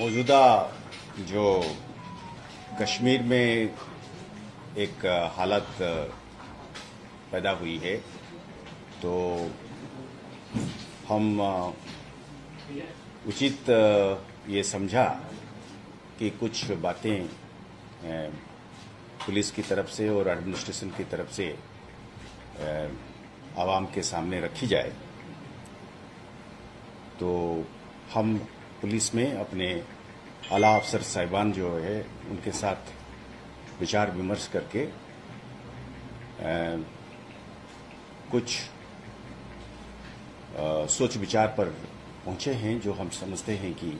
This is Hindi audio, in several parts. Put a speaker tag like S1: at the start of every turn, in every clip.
S1: मौजूदा जो कश्मीर में एक हालत पैदा हुई है, तो हम उचित ये समझा कि कुछ बातें पुलिस की तरफ से और एडमिनिस्ट्रेशन की तरफ से आवाम के सामने रखी जाए। तो हम पुलिस में अपने आला अफसर साहिबान जो है उनके साथ विचार विमर्श करके कुछ सोच विचार पर पहुंचे हैं जो हम समझते हैं कि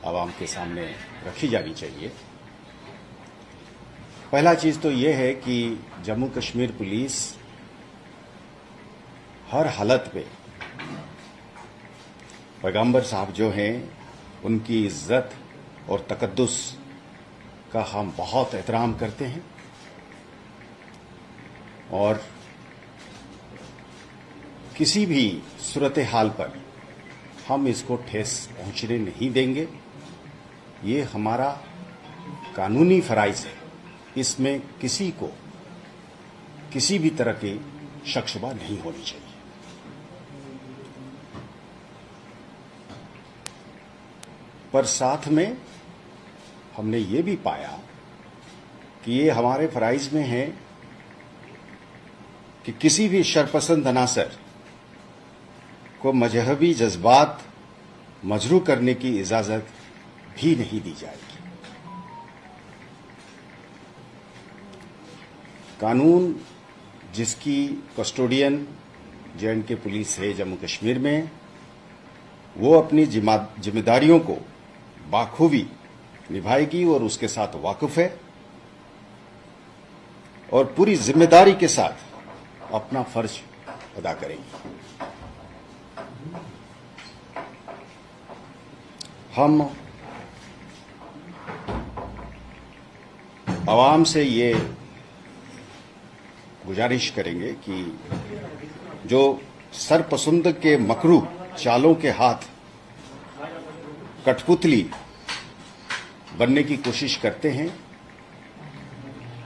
S1: आवाम के सामने रखी जानी चाहिए। पहला चीज तो ये है कि जम्मू कश्मीर पुलिस हर हालत पे पैगंबर साहब जो हैं उनकी इज्जत और तकद्दुस का हम बहुत एहतराम करते हैं और किसी भी सूरत हाल पर हम इसको ठेस पहुंचने नहीं देंगे। ये हमारा कानूनी फराइज है, इसमें किसी को किसी भी तरह की शक-शुबा नहीं होनी चाहिए। पर साथ में हमने ये भी पाया कि ये हमारे फराइज में है कि किसी भी शरपसंद अनासर को मजहबी जज्बात मजरू करने की इजाजत भी नहीं दी जाएगी। कानून जिसकी कस्टोडियन जे.एंड.के पुलिस है जम्मू कश्मीर में, वो अपनी जिम्मेदारियों को बाखूबी निभाएगी और उसके साथ वाकिफ है और पूरी जिम्मेदारी के साथ अपना फर्ज अदा करेगी। हम आवाम से ये गुजारिश करेंगे कि जो सरपसंद के मकरू चालों के हाथ कठपुतली बनने की कोशिश करते हैं,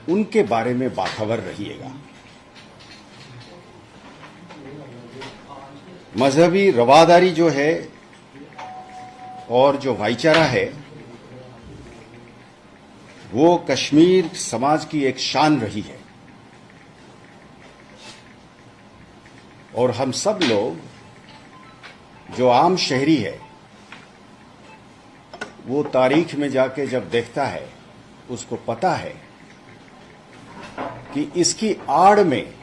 S1: उनके बारे में बाखबर रहिएगा। मजहबी रवादारी जो है और जो भाईचारा है, वो कश्मीर समाज की एक शान रही है और हम सब लोग जो आम शहरी है वो तारीख में जाके जब देखता है उसको पता है कि इसकी आड़ में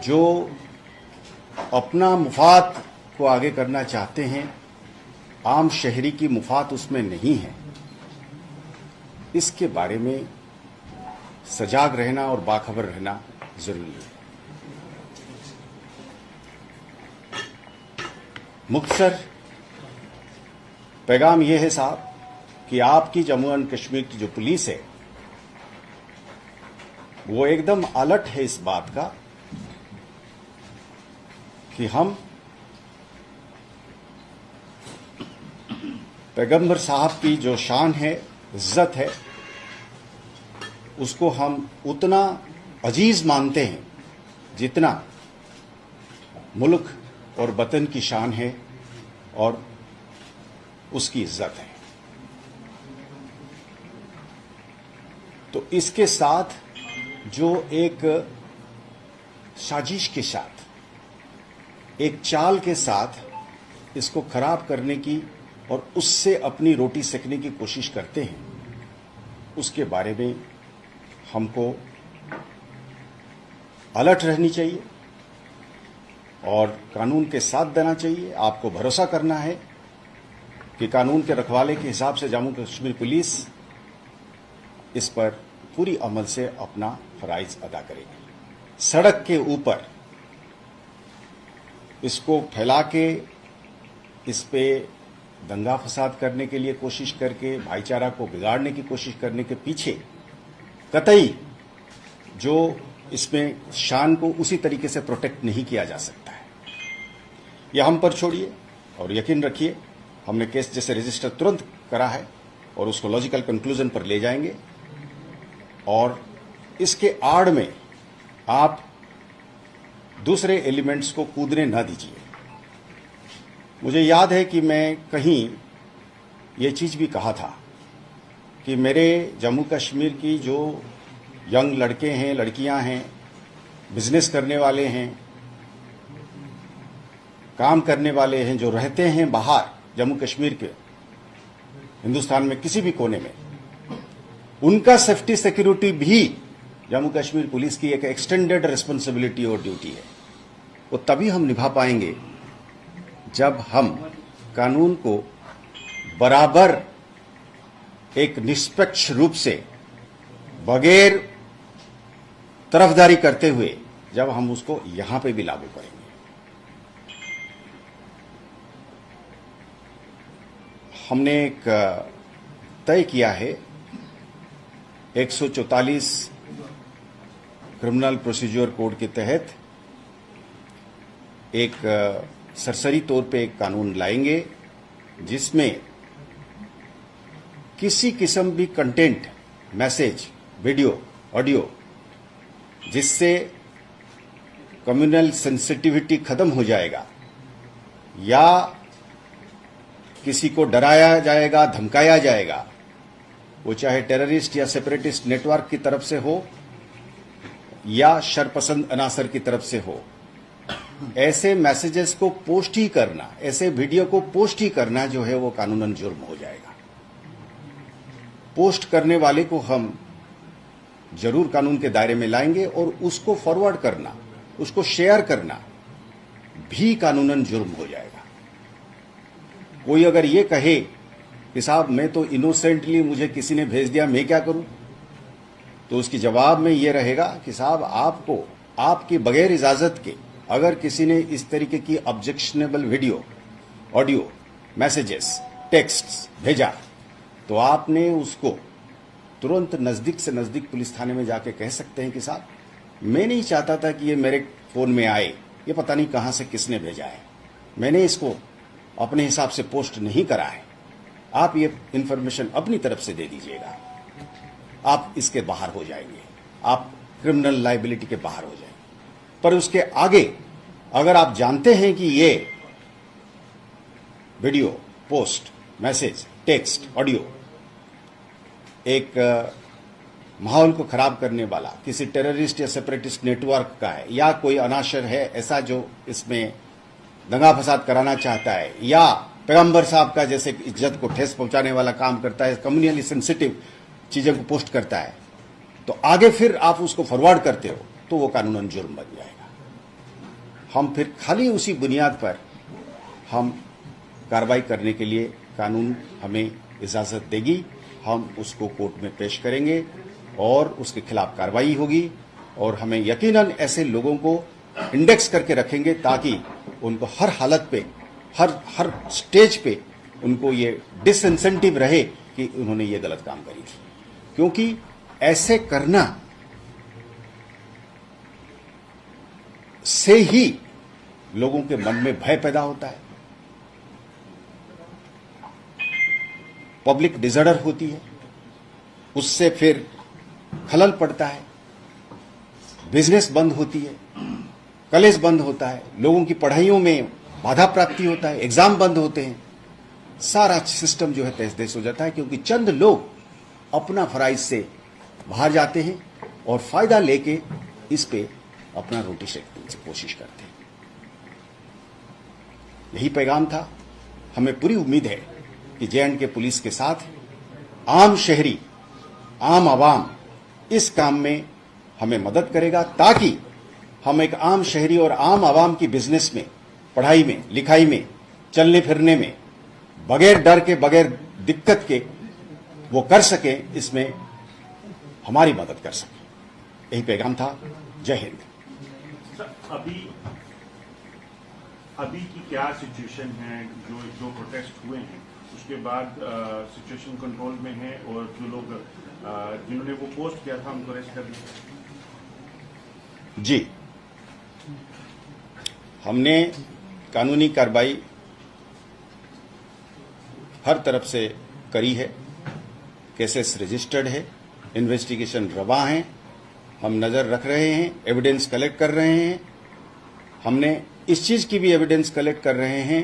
S1: जो अपना मुफाद को आगे करना चाहते हैं, आम शहरी की मुफाद उसमें नहीं है। इसके बारे में सजाग रहना और बाखबर रहना जरूरी है। मुख्तसर पैगाम यह है साहब कि आपकी जम्मू एंड कश्मीर की जो पुलिस है वो एकदम अलर्ट है इस बात का कि हम पैगंबर साहब की जो शान है, इज्जत है, उसको हम उतना अजीज मानते हैं जितना मुल्क और वतन की शान है और उसकी इज्जत है। तो इसके साथ जो एक साजिश के साथ, एक चाल के साथ इसको खराब करने की और उससे अपनी रोटी सेकने की कोशिश करते हैं, उसके बारे में हमको अलर्ट रहनी चाहिए और कानून के साथ देना चाहिए। आपको भरोसा करना है कि कानून के रखवाले के हिसाब से जम्मू कश्मीर पुलिस इस पर पूरी अमल से अपना फराइज अदा करेगी। सड़क के ऊपर इसको फैला के इस पे दंगा फसाद करने के लिए कोशिश करके भाईचारा को बिगाड़ने की कोशिश करने के पीछे कतई जो इसमें शान को उसी तरीके से प्रोटेक्ट नहीं किया जा सकता है। यह हम पर छोड़िए और यकीन रखिए हमने केस जैसे रजिस्टर तुरंत करा है और उसको लॉजिकल कंक्लूजन पर ले जाएंगे। और इसके आड़ में आप दूसरे एलिमेंट्स को कूदने न दीजिए। मुझे याद है कि मैं कहीं ये चीज भी कहा था कि मेरे जम्मू कश्मीर की जो यंग लड़के हैं, लड़कियां हैं, बिजनेस करने वाले हैं, काम करने वाले हैं, जो रहते हैं बाहर जम्मू कश्मीर के, हिंदुस्तान में किसी भी कोने में, उनका सेफ्टी सिक्योरिटी भी जम्मू कश्मीर पुलिस की एक एक्सटेंडेड रिस्पॉन्सिबिलिटी और ड्यूटी है। वो तभी हम निभा पाएंगे जब हम कानून को बराबर एक निष्पक्ष रूप से, बगैर तरफदारी करते हुए, जब हम उसको यहां पे भी लागू करेंगे। हमने एक तय किया है 144 क्रिमिनल प्रोसीजर कोड के तहत एक सरसरी तौर पे एक कानून लाएंगे जिसमें किसी किस्म भी कंटेंट, मैसेज, वीडियो, ऑडियो जिससे कम्युनल सेंसिटिविटी खत्म हो जाएगा या किसी को डराया जाएगा, धमकाया जाएगा, वो चाहे टेररिस्ट या सेपरेटिस्ट नेटवर्क की तरफ से हो या शरपसंद अनासर की तरफ से हो, ऐसे मैसेजेस को पोस्ट ही करना, ऐसे वीडियो को पोस्ट ही करना जो है वो कानूनन जुर्म हो जाएगा। पोस्ट करने वाले को हम जरूर कानून के दायरे में लाएंगे और उसको फॉरवर्ड करना, उसको शेयर करना भी कानूनन जुर्म हो जाएगा। कोई अगर ये कहे कि साहब मैं तो इनोसेंटली, मुझे किसी ने भेज दिया, मैं क्या करूं, तो उसकी जवाब में ये रहेगा कि साहब आपको, आपकी बगैर इजाजत के अगर किसी ने इस तरीके की objectionable video, audio, messages, texts भेजा तो आपने उसको तुरंत नजदीक से नजदीक पुलिस थाने में जाके कह सकते हैं कि साहब मैं नहीं चाहता था कि ये मेरे फोन में आए, ये पता नहीं कहां से किसने भेजा है, मैंने इसको अपने हिसाब से पोस्ट नहीं करा है, आप ये इंफॉर्मेशन अपनी तरफ से दे दीजिएगा। आप इसके बाहर हो जाएंगे, आप क्रिमिनल लायबिलिटी के बाहर हो जाएंगे। पर उसके आगे अगर आप जानते हैं कि ये video, post, message, text, audio एक माहौल को खराब करने वाला किसी टेररिस्ट या सेपरेटिस्ट नेटवर्क का है या कोई अनाशर है ऐसा जो इसमें दंगा फसाद कराना चाहता है या पैगंबर साहब का जैसे इज्जत को ठेस पहुंचाने वाला काम करता है, कम्युनली सेंसिटिव चीजें को पोस्ट करता है, तो आगे फिर आप उसको फॉरवर्ड करते हो तो वो कानूनन जुर्म बन जाएगा। हम फिर खाली उसी बुनियाद पर हम कार्रवाई करने के लिए कानून हमें इजाजत देगी, हम उसको कोर्ट में पेश करेंगे और उसके खिलाफ कार्रवाई होगी और हमें यकीनन ऐसे लोगों को इंडेक्स करके रखेंगे ताकि उनको हर हालत पे, हर स्टेज पे उनको ये डिसइंसेंटिव रहे कि उन्होंने ये गलत काम करी थी। क्योंकि ऐसे करना से ही लोगों के मन में भय पैदा होता है, पब्लिक डिसऑर्डर होती है, उससे फिर खलल पड़ता है, बिजनेस बंद होती है, कॉलेज बंद होता है, लोगों की पढ़ाइयों में बाधा प्राप्ति होता है, एग्जाम बंद होते हैं, सारा सिस्टम जो है तहस नहस हो जाता है क्योंकि चंद लोग अपना फराइज से बाहर जाते हैं और फायदा लेके इस पे अपना रोटी सेकने की कोशिश करते हैं। यही पैगाम था। हमें पूरी उम्मीद है कि जे.एंड.के पुलिस के साथ आम शहरी, आम आवाम इस काम में हमें मदद करेगा ताकि हम एक आम शहरी और आम आवाम की बिजनेस में, पढ़ाई में, लिखाई में, चलने फिरने में बगैर डर के, बगैर दिक्कत के वो कर सके, इसमें हमारी मदद कर सके। यही पैगाम था। जय हिंद।
S2: अभी की क्या सिचुएशन है? जो प्रोटेस्ट हुए हैं उसके बाद सिचुएशन कंट्रोल में है और जो लोग जिन्होंने वो पोस्ट किया था उनको अरेस्ट कर दिया?
S1: जी, हमने कानूनी कार्रवाई हर तरफ से करी है, केसेस रजिस्टर्ड है, इन्वेस्टिगेशन रवा है, हम नजर रख रहे हैं, एविडेंस कलेक्ट कर रहे हैं। हमने इस चीज की भी एविडेंस कलेक्ट कर रहे हैं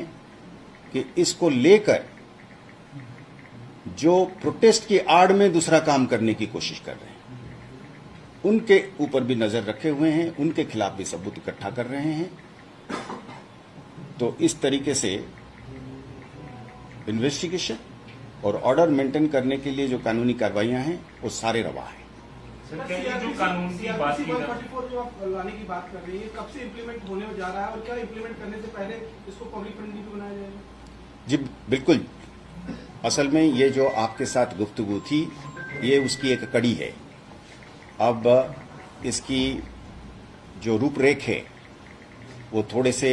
S1: कि इसको लेकर जो प्रोटेस्ट की आड़ में दूसरा काम करने की कोशिश कर रहे हैं, उनके ऊपर भी नजर रखे हुए हैं, उनके खिलाफ भी सबूत इकट्ठा कर रहे हैं। तो इस तरीके से इन्वेस्टिगेशन और ऑर्डर मेंटेन करने के लिए जो कानूनी कार्रवाइयां हैं वो सारे रवा हैं।
S2: सर, ये जो कानून की बात की
S3: 144 जो आप लाने की बात कर रही है, कब से इम्प्लीमेंट होने जा रहा है और क्या इम्प्लीमेंट करने से पहले इसको पब्लिक फ्रेंडली भी बनाया जाएगा?
S1: जी बिल्कुल, असल में ये जो आपके साथ गुफ्तगू थी ये उसकी एक कड़ी है। अब इसकी जो रूपरेख है वो थोड़े से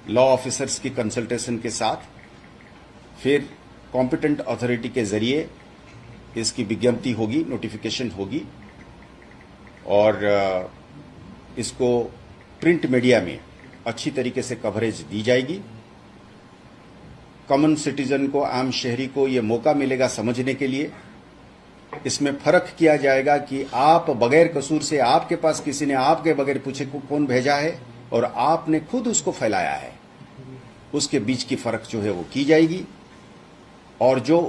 S1: लॉ ऑफिसर्स की कंसल्टेशन के साथ फिर कॉम्पिटेंट अथॉरिटी के जरिए इसकी विज्ञप्ति होगी, नोटिफिकेशन होगी और इसको प्रिंट मीडिया में अच्छी तरीके से कवरेज दी जाएगी। कॉमन सिटीजन को, आम शहरी को ये मौका मिलेगा समझने के लिए। इसमें फर्क किया जाएगा कि आप बगैर कसूर से, आपके पास किसी ने आपके बगैर पूछे को कौन भेजा है और आपने खुद उसको फैलाया है, उसके बीच की फर्क जो है वो की जाएगी। और जो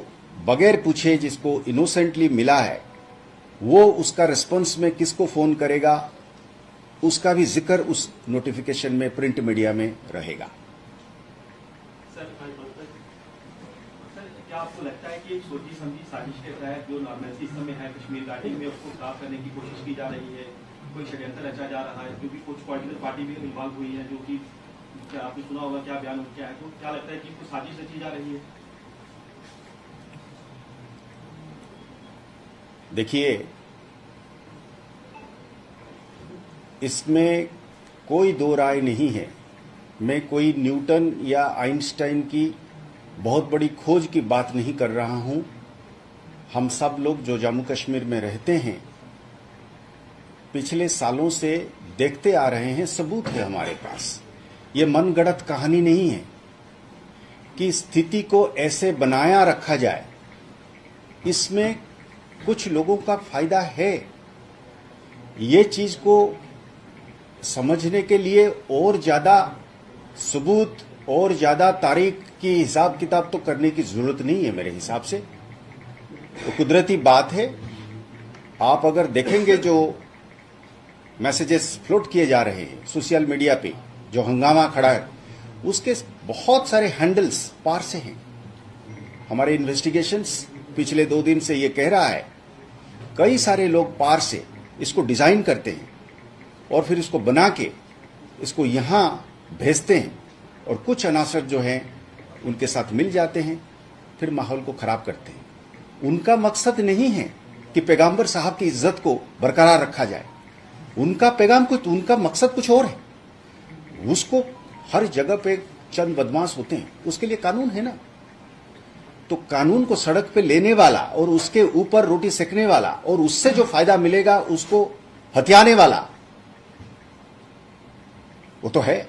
S1: बगैर पूछे जिसको इनोसेंटली मिला है वो उसका रिस्पॉन्स में किसको फोन करेगा उसका भी जिक्र उस नोटिफिकेशन में प्रिंट मीडिया में रहेगा।
S4: सर, क्या आपको लगता है कि एक सोची समझी साजिश के तहत जो नॉर्मलिटी इस समय है कश्मीर घाटी में उसको खराब करने की कोशिश की जा रही है, कोई षड्यंत्र रचा जा रहा है, क्योंकि कुछ पॉलिटिकल पार्टी भी इन्वॉल्व हुई है, जो कि आपने सुना होगा क्या बयान क्या है, तो क्या लगता है कि कुछ साजिश रची जा रही है?
S1: देखिए, इसमें कोई दो राय नहीं है। मैं कोई न्यूटन या आइंस्टाइन की बहुत बड़ी खोज की बात नहीं कर रहा हूं। हम सब लोग जो जम्मू कश्मीर में रहते हैं पिछले सालों से देखते आ रहे हैं, सबूत है हमारे पास। ये मनगढ़ंत कहानी नहीं है कि स्थिति को ऐसे बनाया रखा जाए। इसमें कुछ लोगों का फायदा है। ये चीज को समझने के लिए और ज्यादा सबूत और ज्यादा तारीख की हिसाब किताब तो करने की जरूरत नहीं है मेरे हिसाब से। तो कुदरती बात है। आप अगर देखेंगे जो मैसेजेस फ्लोट किए जा रहे हैं सोशल मीडिया पे, जो हंगामा खड़ा है, उसके बहुत सारे हैंडल्स पार से हैं। हमारे इन्वेस्टिगेशंस पिछले 2 दिन से ये कह रहा है, कई सारे लोग पार से इसको डिजाइन करते हैं और फिर इसको बना के इसको यहां भेजते हैं और कुछ अनासर जो हैं उनके साथ मिल जाते हैं, फिर माहौल को खराब करते हैं। उनका मकसद नहीं है कि पैगंबर साहब की इज्जत को बरकरार रखा जाए। उनका पैगाम कुछ, उनका मकसद कुछ और है। उसको हर जगह पे चंद बदमाश होते हैं, उसके लिए कानून है ना। तो कानून को सड़क पे लेने वाला और उसके ऊपर रोटी सेकने वाला और उससे जो फायदा मिलेगा उसको हथियाने वाला वो तो है,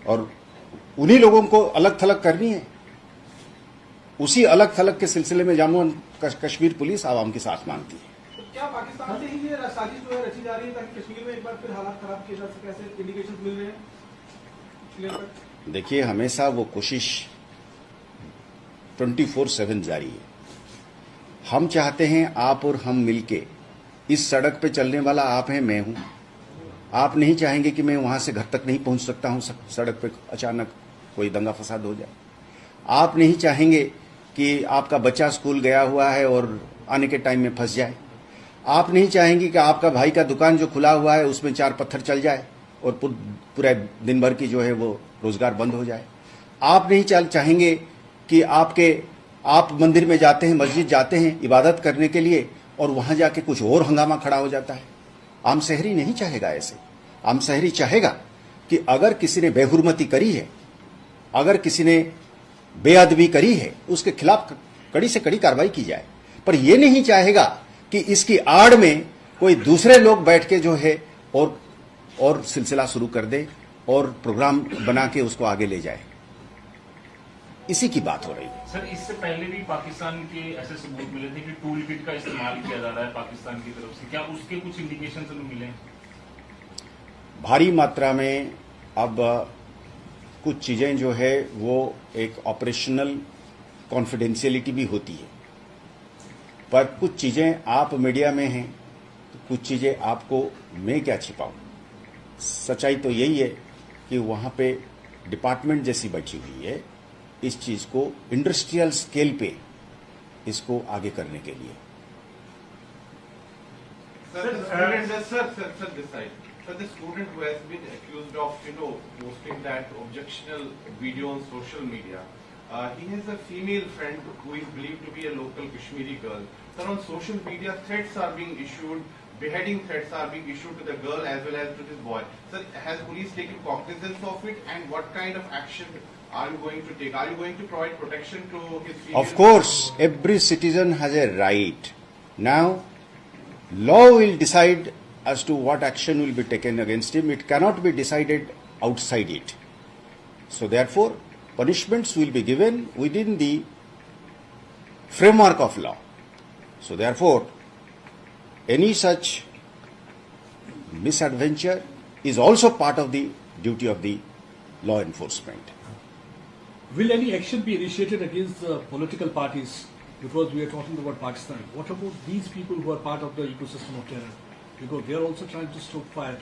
S1: और उन्हीं लोगों को अलग थलग करनी है। उसी अलग थलग के सिलसिले में जम्मू कश्मीर पुलिस आवाम की साथ मांगती है।
S3: तो क्या पाकिस्तान से ही ये साजिश जो है रची जा रही है ताकि कश्मीर में एक बार फिर हालात खराब किए जा सके, ऐसे इंडिकेशन मिल रहे हैं?
S1: देखिए, हमेशा वो कोशिश 24/7 जारी है। हम चाहते हैं आप और हम मिलके, इस सड़क पे चलने वाला आप हैं, मैं हूं। आप नहीं चाहेंगे कि मैं वहां से घर तक नहीं पहुंच सकता हूं, सड़क पे अचानक कोई दंगा फसाद हो जाए। आप नहीं चाहेंगे कि आपका बच्चा स्कूल गया हुआ है और आने के टाइम में फंस जाए। आप नहीं चाहेंगे कि आपका भाई का दुकान जो खुला हुआ है उसमें 4 पत्थर चल जाए और पूरा दिन भर की जो है वो रोजगार बंद हो जाए। आप नहीं चाहेंगे कि आप मंदिर में जाते हैं, मस्जिद जाते हैं इबादत करने के लिए और वहां जाके कुछ और हंगामा खड़ा हो जाता है। आम शहरी नहीं चाहेगा ऐसे। आम शहरी चाहेगा कि अगर किसी ने बेहुरमती करी है, अगर किसी ने बेअदबी करी है, उसके खिलाफ कड़ी से कड़ी कार्रवाई की जाए। पर यह नहीं चाहेगा कि इसकी आड़ में कोई दूसरे लोग बैठ के जो है और सिलसिला शुरू कर दे और प्रोग्राम बना के उसको आगे ले जाए। इसी की बात हो रही है।
S5: सर, इससे पहले भी पाकिस्तान के ऐसे सबूत मिले थे कि टूल किट का इस्तेमाल किया जा रहा है पाकिस्तान की तरफ से, क्या उसके कुछ इंडिकेशन हमें मिले हैं?
S1: भारी मात्रा में अब कुछ चीजें जो है वो एक ऑपरेशनल कॉन्फिडेंशियलिटी भी होती है, पर कुछ चीजें आप मीडिया में हैं तो कुछ चीजें आपको मैं क्या छिपाऊं। सच्चाई तो यही है कि वहां पे डिपार्टमेंट जैसी बैठी हुई है इस चीज को इंडस्ट्रियल स्केल पे इसको आगे करने के लिए।
S6: Sir, the student who has been accused of, posting that objectionable video on social media, he has a female friend who is believed to be a local Kashmiri girl. Sir, on social media, threats are being issued, beheading threats are being issued to the girl as well as to this boy. Sir, has police taken cognizance of it, and what kind of action are you going to take? Are you going to provide protection to his female?
S1: Of course, every citizen has a right. Now, law will decide as to what action will be taken against him. It cannot be decided outside it. So therefore, punishments will be given within the framework of law. So therefore, any such misadventure is also part of the duty of the law enforcement.
S7: Will any action be initiated against the political parties? Because we are talking about Pakistan. What about these people who are part of the ecosystem of terror? Because they are also trying to stoke fire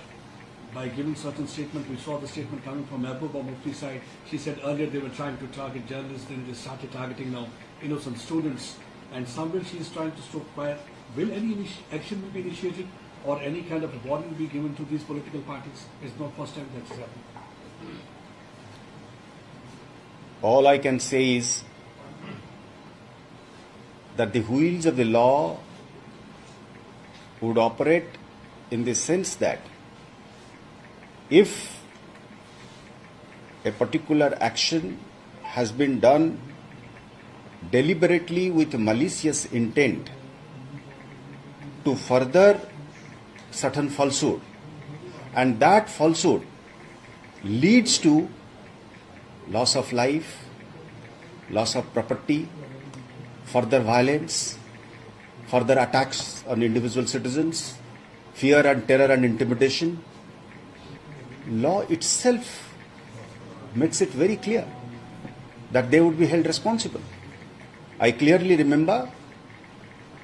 S7: by giving certain statements. We saw the statement coming from Mehbooba Mufti side. She said earlier they were trying to target journalists, then they started targeting now innocent students. And somewhere she is trying to stoke fire. Will any action be initiated or any kind of warning be given to these political parties? It's not first time that's happened.
S1: All I can say is that the wheels of the law would operate in the sense that if a particular action has been done deliberately with malicious intent to further certain falsehood, and that falsehood leads to loss of life, loss of property, further violence, further attacks on individual citizens, fear and terror and intimidation, law itself makes it very clear that they would be held responsible. I clearly remember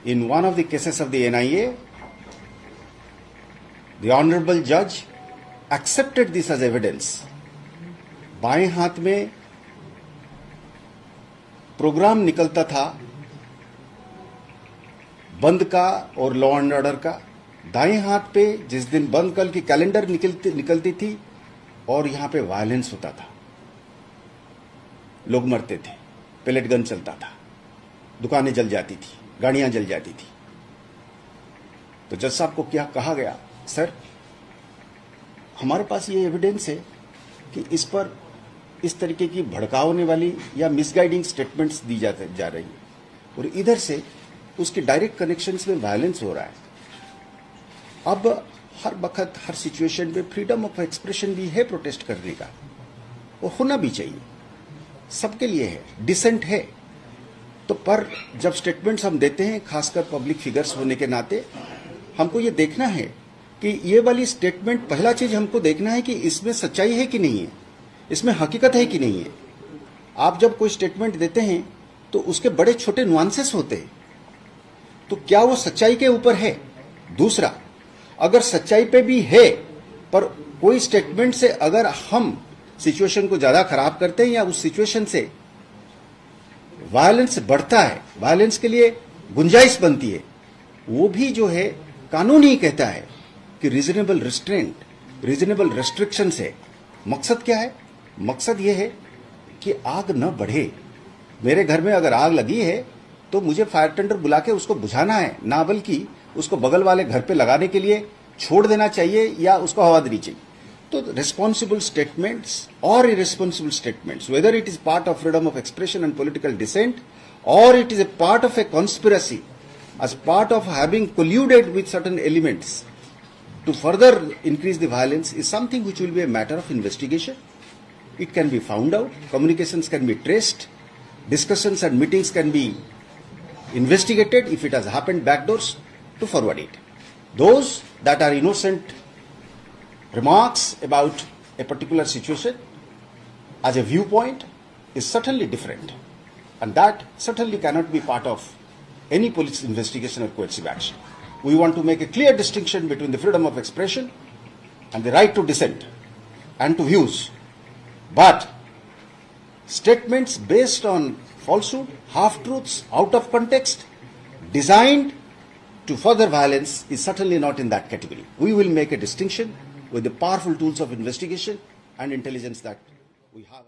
S1: in one of the cases of the NIA, the honorable judge accepted this as evidence. बाएं हाथ में प्रोग्राम निकलता था बंद का और लॉ एंड ऑर्डर का, दाएं हाथ पे जिस दिन बंद कल की कैलेंडर निकलती थी और यहां पे वायलेंस होता था, लोग मरते थे, पेलेट गन चलता था, दुकानें जल जाती थी, गाड़ियां जल जाती थी। तो जज साहब को क्या कहा गया, सर हमारे पास ये एविडेंस है कि इस पर इस तरीके की भड़काने वाली या मिसगाइडिंग स्टेटमेंट्स दी जा रही है और इधर से उसके डायरेक्ट कनेक्शंस में वायलेंस हो रहा है। अब हर वक्त हर सिचुएशन में फ्रीडम ऑफ एक्सप्रेशन भी है प्रोटेस्ट करने का, वो होना भी चाहिए, सबके लिए है, डिसेंट है। तो पर जब स्टेटमेंट्स हम देते हैं, खासकर पब्लिक फिगर्स होने के नाते, हमको ये देखना है कि ये वाली स्टेटमेंट, पहला चीज हमको देखना है कि इसमें सच्चाई है कि नहीं है, इसमें हकीकत है कि नहीं है। आप जब कोई स्टेटमेंट देते हैं तो उसके बड़े छोटे नुआंसेस होते हैं, तो क्या वो सच्चाई के ऊपर है? दूसरा, अगर सच्चाई पे भी है पर कोई स्टेटमेंट से अगर हम सिचुएशन को ज्यादा खराब करते हैं या उस सिचुएशन से वायलेंस बढ़ता है, वायलेंस के लिए गुंजाइश बनती है, वो भी जो है कानून ही कहता है कि रीजनेबल रिस्ट्रेंट, रीजनेबल रेस्ट्रिक्शन है। मकसद क्या है? मकसद ये है कि आग न बढ़े। मेरे घर में अगर आग लगी है तो मुझे फायर टेंडर बुला के उसको बुझाना है, ना बल्कि उसको बगल वाले घर पे लगाने के लिए छोड़ देना चाहिए या उसको हवा देनी चाहिए। तो रिस्पॉन्सिबल स्टेटमेंट्स और irresponsible statements, whether it is part of freedom of expression and political dissent or it is a part of a conspiracy, as part of having colluded with certain elements to further increase the violence, is something which will be a matter of investigation. It can be found out, communications can be traced, discussions and meetings can be investigated if it has happened backdoors to forward it. Those that are innocent remarks about a particular situation as a viewpoint is certainly different, and that certainly cannot be part of any police investigation or coercive action. We want to make a clear distinction between the freedom of expression and the right to dissent and to views. But statements based on falsehood, half-truths, out of context, designed to further violence is certainly not in that category. We will make a distinction with the powerful tools of investigation and intelligence that we have.